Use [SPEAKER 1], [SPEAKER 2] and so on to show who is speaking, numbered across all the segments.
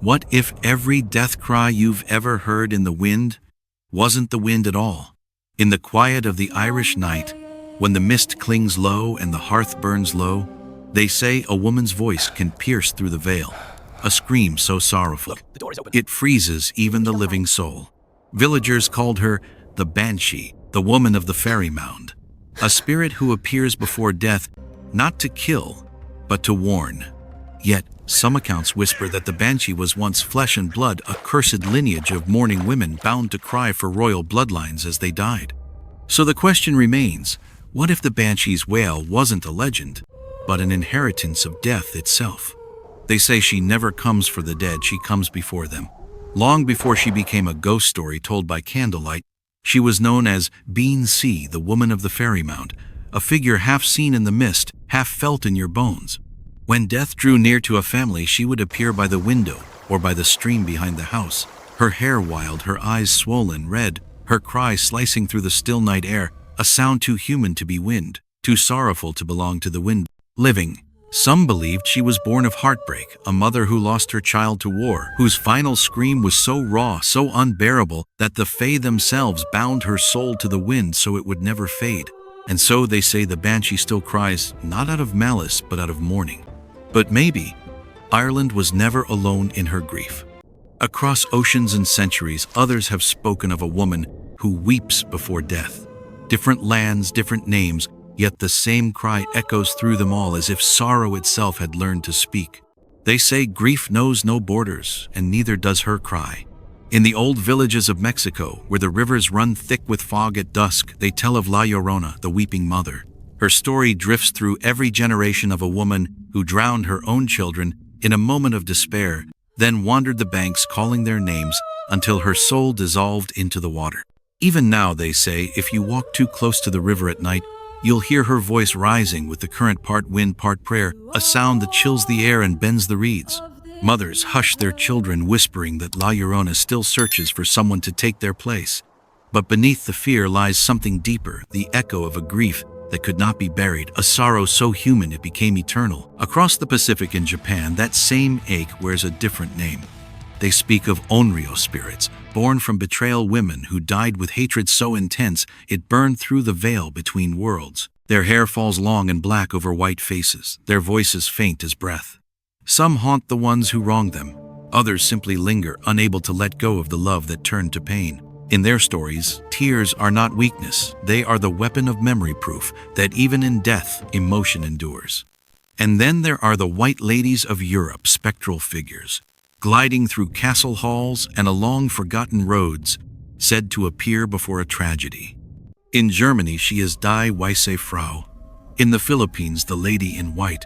[SPEAKER 1] What if every death cry you've ever heard in the wind wasn't the wind at all? In the quiet of the Irish night, when the mist clings low and the hearth burns low, they say a woman's voice can pierce through the veil, a scream so sorrowful, it freezes even the living soul. Villagers called her the Banshee, the woman of the fairy mound, a spirit who appears before death, not to kill, but to warn. Yet, some accounts whisper that the Banshee was once flesh and blood, a cursed lineage of mourning women bound to cry for royal bloodlines as they died. So the question remains, what if the Banshee's wail wasn't a legend, but an inheritance of death itself? They say she never comes for the dead, she comes before them. Long before she became a ghost story told by candlelight, she was known as Banshee, the woman of the fairy mound, a figure half seen in the mist, half felt in your bones. When death drew near to a family, she would appear by the window or by the stream behind the house, her hair wild, her eyes swollen red, her cry slicing through the still night air, a sound too human to be wind, too sorrowful to belong to the wind. Living, some believed she was born of heartbreak, a mother who lost her child to war, whose final scream was so raw, so unbearable, that the Fae themselves bound her soul to the wind so it would never fade. And so they say the Banshee still cries, not out of malice, but out of mourning. But maybe Ireland was never alone in her grief. Across oceans and centuries, others have spoken of a woman who weeps before death. Different lands, different names, yet the same cry echoes through them all as if sorrow itself had learned to speak. They say grief knows no borders, and neither does her cry. In the old villages of Mexico, where the rivers run thick with fog at dusk, they tell of La Llorona, the weeping mother. Her story drifts through every generation of a woman who drowned her own children in a moment of despair, then wandered the banks calling their names until her soul dissolved into the water. Even now, they say, if you walk too close to the river at night, you'll hear her voice rising with the current, part wind, part prayer, a sound that chills the air and bends the reeds. Mothers hush their children, whispering that La Llorona still searches for someone to take their place. But beneath the fear lies something deeper, the echo of a grief that could not be buried, a sorrow so human it became eternal. Across the Pacific in Japan, that same ache wears a different name. They speak of Onryō spirits, born from betrayal women who died with hatred so intense it burned through the veil between worlds. Their hair falls long and black over white faces, their voices faint as breath. Some haunt the ones who wronged them, others simply linger, unable to let go of the love that turned to pain. In their stories, tears are not weakness, they are the weapon of memory, proof that even in death, emotion endures. And then there are the White Ladies of Europe, spectral figures, gliding through castle halls and along forgotten roads, said to appear before a tragedy. In Germany, she is Die Weiße Frau. In the Philippines, the Lady in White.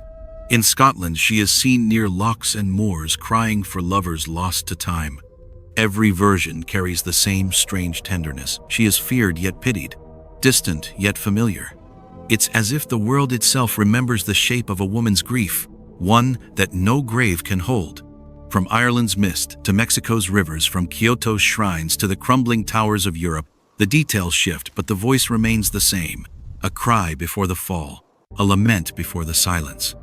[SPEAKER 1] In Scotland, she is seen near lochs and moors, crying for lovers lost to time. Every version carries the same strange tenderness. She is feared yet pitied, distant yet familiar. It's as if the world itself remembers the shape of a woman's grief, one that no grave can hold. From Ireland's mist to Mexico's rivers, from Kyoto's shrines to the crumbling towers of Europe, the details shift, but the voice remains the same. A cry before the fall, a lament before the silence.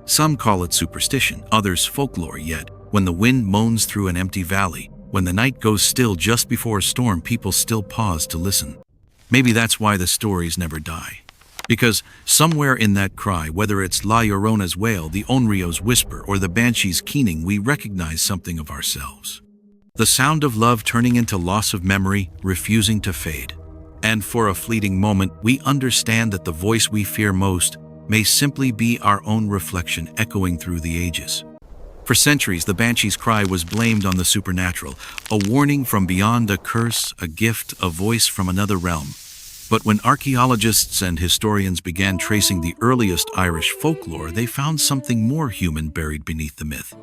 [SPEAKER 1] Some call it superstition, others folklore, yet when the wind moans through an empty valley, when the night goes still just before a storm, people still pause to listen. Maybe that's why the stories never die. Because somewhere in that cry, whether it's La Llorona's wail, the Onryō's whisper, or the Banshee's keening, we recognize something of ourselves. The sound of love turning into loss of memory, refusing to fade. And for a fleeting moment, we understand that the voice we fear most may simply be our own reflection echoing through the ages. For centuries, the Banshee's cry was blamed on the supernatural, a warning from beyond, a curse, a gift, a voice from another realm. But when archaeologists and historians began tracing the earliest Irish folklore, they found something more human buried beneath the myth.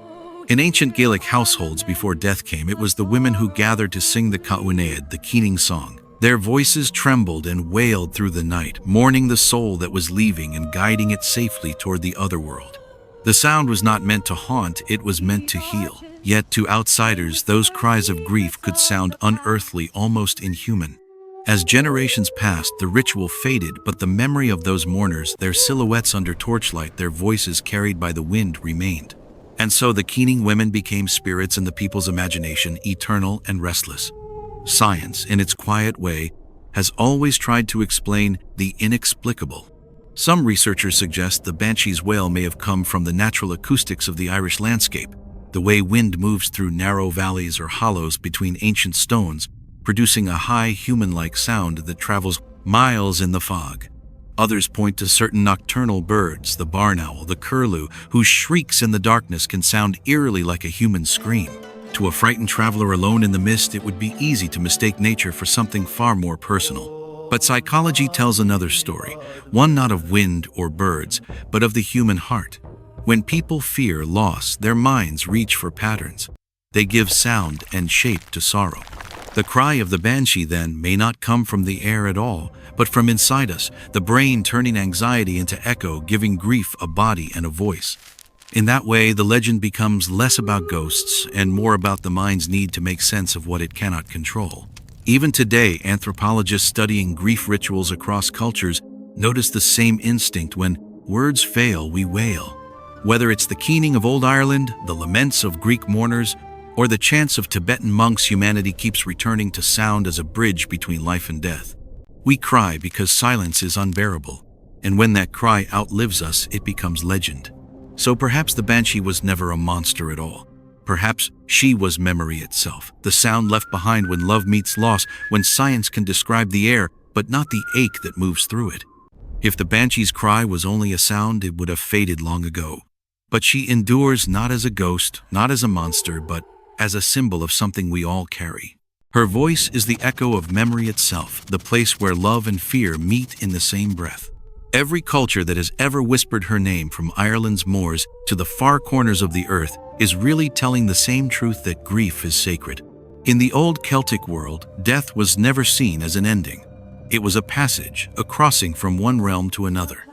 [SPEAKER 1] In ancient Gaelic households before death came, it was the women who gathered to sing the Ca'unead, the keening song. Their voices trembled and wailed through the night, mourning the soul that was leaving and guiding it safely toward the other world. The sound was not meant to haunt, it was meant to heal. Yet to outsiders, those cries of grief could sound unearthly, almost inhuman. As generations passed, the ritual faded, but the memory of those mourners, their silhouettes under torchlight, their voices carried by the wind, remained. And so the keening women became spirits in the people's imagination, eternal and restless. Science, in its quiet way, has always tried to explain the inexplicable. Some researchers suggest the Banshee's wail may have come from the natural acoustics of the Irish landscape, the way wind moves through narrow valleys or hollows between ancient stones, producing a high human-like sound that travels miles in the fog. Others point to certain nocturnal birds, the barn owl, the curlew, whose shrieks in the darkness can sound eerily like a human scream. To a frightened traveler alone in the mist, it would be easy to mistake nature for something far more personal. But psychology tells another story, one not of wind or birds, but of the human heart. When people fear loss, their minds reach for patterns. They give sound and shape to sorrow. The cry of the banshee, then, may not come from the air at all, but from inside us, the brain turning anxiety into echo, giving grief a body and a voice. In that way, the legend becomes less about ghosts and more about the mind's need to make sense of what it cannot control. Even today, anthropologists studying grief rituals across cultures notice the same instinct: when words fail, we wail. Whether it's the keening of old Ireland, the laments of Greek mourners, or the chants of Tibetan monks, humanity keeps returning to sound as a bridge between life and death. We cry because silence is unbearable, and when that cry outlives us, it becomes legend. So perhaps the banshee was never a monster at all. Perhaps she was memory itself, the sound left behind when love meets loss, when science can describe the air, but not the ache that moves through it. If the banshee's cry was only a sound, it would have faded long ago. But she endures not as a ghost, not as a monster, but as a symbol of something we all carry. Her voice is the echo of memory itself, the place where love and fear meet in the same breath. Every culture that has ever whispered her name, from Ireland's moors to the far corners of the earth, is really telling the same truth: that grief is sacred. In the old Celtic world, death was never seen as an ending. It was a passage, a crossing from one realm to another.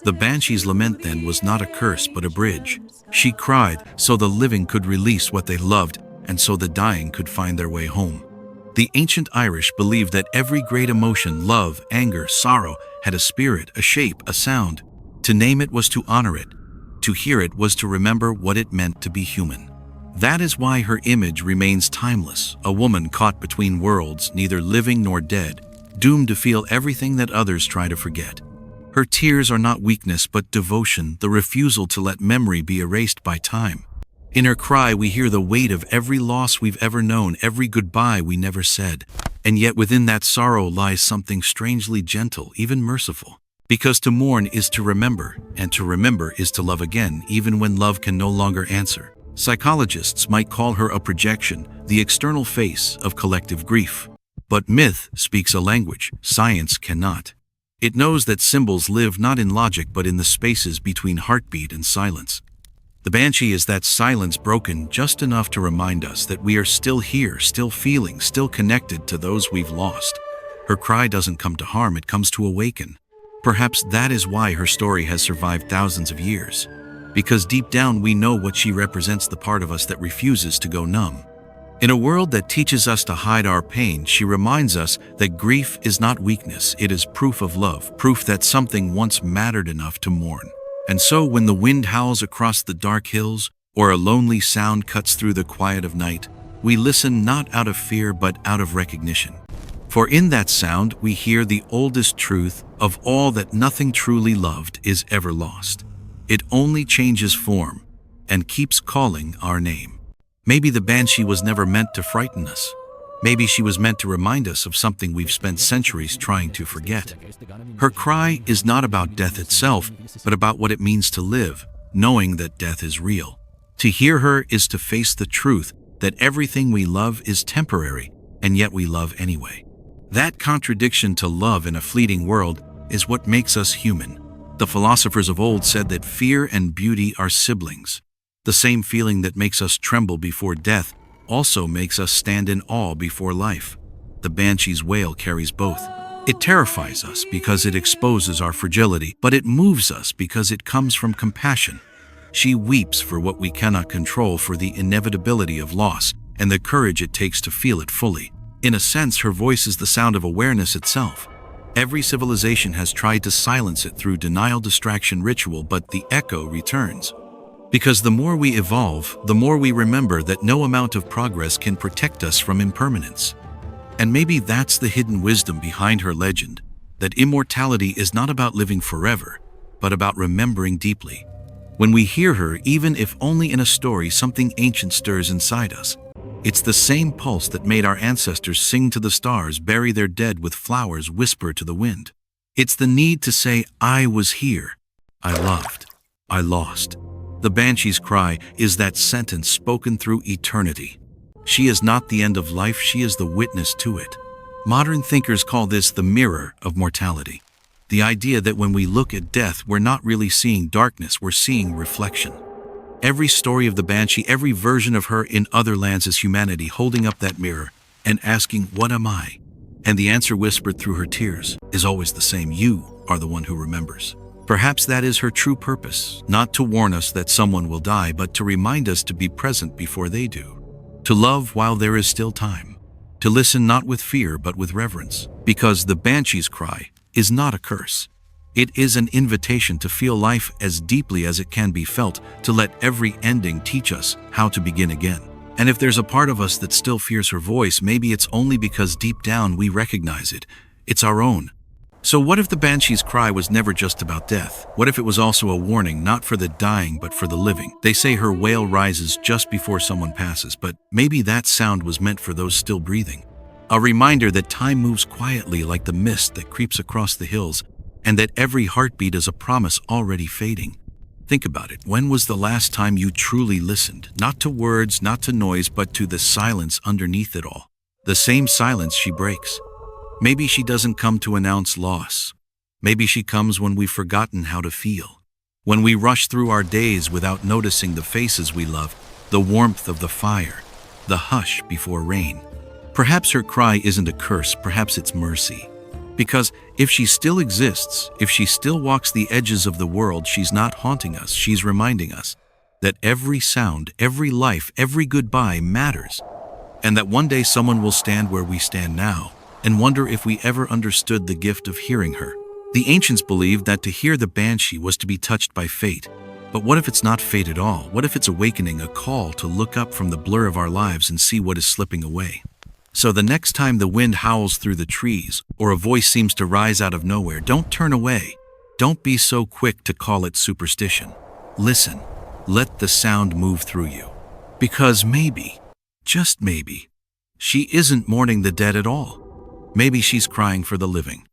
[SPEAKER 1] The banshee's lament, then, was not a curse but a bridge. She cried so the living could release what they loved, and so the dying could find their way home. The ancient Irish believed that every great emotion, love, anger, sorrow, had a spirit, a shape, a sound. To name it was to honor it. To hear it was to remember what it meant to be human. That is why her image remains timeless, a woman caught between worlds, neither living nor dead, doomed to feel everything that others try to forget. Her tears are not weakness but devotion, the refusal to let memory be erased by time. In her cry we hear the weight of every loss we've ever known, every goodbye we never said. And yet within that sorrow lies something strangely gentle, even merciful. Because to mourn is to remember, and to remember is to love again, even when love can no longer answer. Psychologists might call her a projection, the external face of collective grief. But myth speaks a language science cannot. It knows that symbols live not in logic but in the spaces between heartbeat and silence. The banshee is that silence broken just enough to remind us that we are still here, still feeling, still connected to those we've lost. Her cry doesn't come to harm, it comes to awaken. Perhaps that is why her story has survived thousands of years. Because deep down we know what she represents, the part of us that refuses to go numb. In a world that teaches us to hide our pain, she reminds us that grief is not weakness, it is proof of love, proof that something once mattered enough to mourn. And so when the wind howls across the dark hills, or a lonely sound cuts through the quiet of night, we listen not out of fear but out of recognition. For in that sound we hear the oldest truth of all, that nothing truly loved is ever lost. It only changes form and keeps calling our name. Maybe the banshee was never meant to frighten us. Maybe she was meant to remind us of something we've spent centuries trying to forget. Her cry is not about death itself, but about what it means to live, knowing that death is real. To hear her is to face the truth that everything we love is temporary, and yet we love anyway. That contradiction to love in a fleeting world is what makes us human. The philosophers of old said that fear and beauty are siblings. The same feeling that makes us tremble before death also makes us stand in awe before life. The banshee's wail carries both. It terrifies us because it exposes our fragility, but it moves us because it comes from compassion. She weeps for what we cannot control, for the inevitability of loss, and the courage it takes to feel it fully. In a sense, her voice is the sound of awareness itself. Every civilization has tried to silence it through denial, distraction, ritual, but the echo returns. Because the more we evolve, the more we remember that no amount of progress can protect us from impermanence. And maybe that's the hidden wisdom behind her legend, that immortality is not about living forever, but about remembering deeply. When we hear her, even if only in a story, something ancient stirs inside us. It's the same pulse that made our ancestors sing to the stars, bury their dead with flowers, whisper to the wind. It's the need to say, I was here, I loved, I lost. The Banshee's cry is that sentence spoken through eternity. She is not the end of life, she is the witness to it. Modern thinkers call this the mirror of mortality. The idea that when we look at death, we're not really seeing darkness, we're seeing reflection. Every story of the Banshee, every version of her in other lands is humanity holding up that mirror and asking, what am I? And the answer whispered through her tears is always the same: you are the one who remembers. Perhaps that is her true purpose, not to warn us that someone will die, but to remind us to be present before they do. To love while there is still time. To listen not with fear, but with reverence. Because the Banshee's cry is not a curse. It is an invitation to feel life as deeply as it can be felt, to let every ending teach us how to begin again. And if there's a part of us that still fears her voice, maybe it's only because deep down we recognize it. It's our own. So what if the Banshee's cry was never just about death? What if it was also a warning, not for the dying, but for the living? They say her wail rises just before someone passes, but maybe that sound was meant for those still breathing. A reminder that time moves quietly like the mist that creeps across the hills, and that every heartbeat is a promise already fading. Think about it. When was the last time you truly listened? Not to words, not to noise, but to the silence underneath it all. The same silence she breaks. Maybe she doesn't come to announce loss. Maybe she comes when we've forgotten how to feel. When we rush through our days without noticing the faces we love, the warmth of the fire, the hush before rain. Perhaps her cry isn't a curse, perhaps it's mercy. Because if she still exists, if she still walks the edges of the world, she's not haunting us, she's reminding us that every sound, every life, every goodbye matters. And that one day someone will stand where we stand now and wonder if we ever understood the gift of hearing her. The ancients believed that to hear the Banshee was to be touched by fate. But what if it's not fate at all? What if it's awakening, a call to look up from the blur of our lives and see what is slipping away? So the next time the wind howls through the trees, or a voice seems to rise out of nowhere, don't turn away. Don't be so quick to call it superstition. Listen. Let the sound move through you. Because maybe, just maybe, she isn't mourning the dead at all. Maybe she's crying for the living.